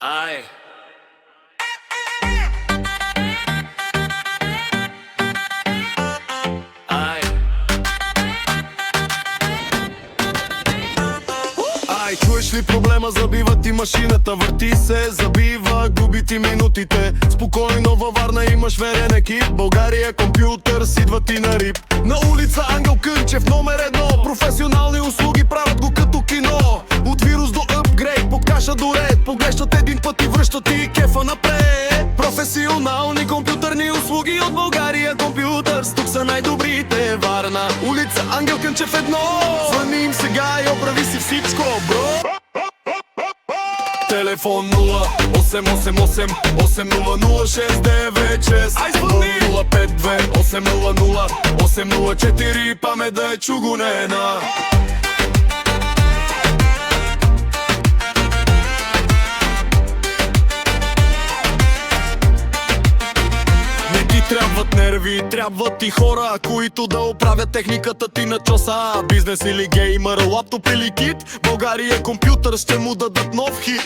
Ай. Ай. Ай, чуеш ли проблема? Забива ти машината, върти се, забива, губи ти минутите. Спокойно във Варна имаш верен екип. България компютър, идва ти на рип. На улица Ангел Кънчев, номер 1. Професионални услуги, правят го като кино. От вирус до апгрейд, по каша до ред. Поглеждат един път и връщат ти кефа напред. Професионални компютърни услуги от България компютърс. Тук са най-добрите. Варна, улица Ангел Кънчев 1. Звъни им сега и оправи си всичко, бро. Телефон 0888 800696. Ай, звъни! 052 800 804. Памет да е чугунена. Трябват нерви, трябват ти хора, които да оправят техниката ти на чоса. Бизнес или геймър, лаптоп или кит, България компютър ще му дадат нов хит.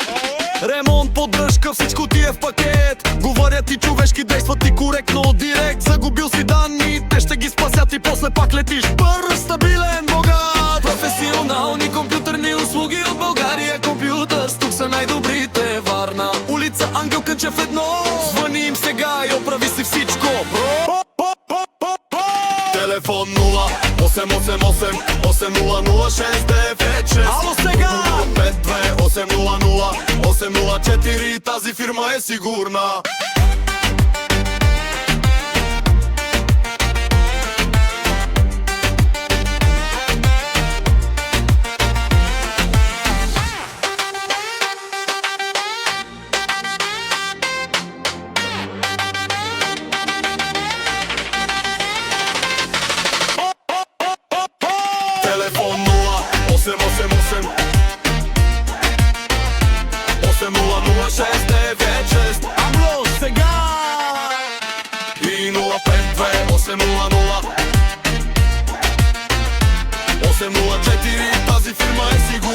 Ремонт, поддръжка, всичко ти е в пакет. Говорят ти човешки, действат ти коректно, директ. Загубил си данни, те ще ги спасят и после пак летиш бърз, стабилен, богат. Професионални компютърни услуги от България компютър. Тук са най-добрите. Варна, улица Ангел Кънчев 1. Звъни им сега и оправи си всичко, бро. Телефон 0888 800696. Ало сега! 052 800 804. Тази фирма е сигурна. Телефон 0888 800696. Абло сега! И 052 800 804. Тази фирма е сигурна.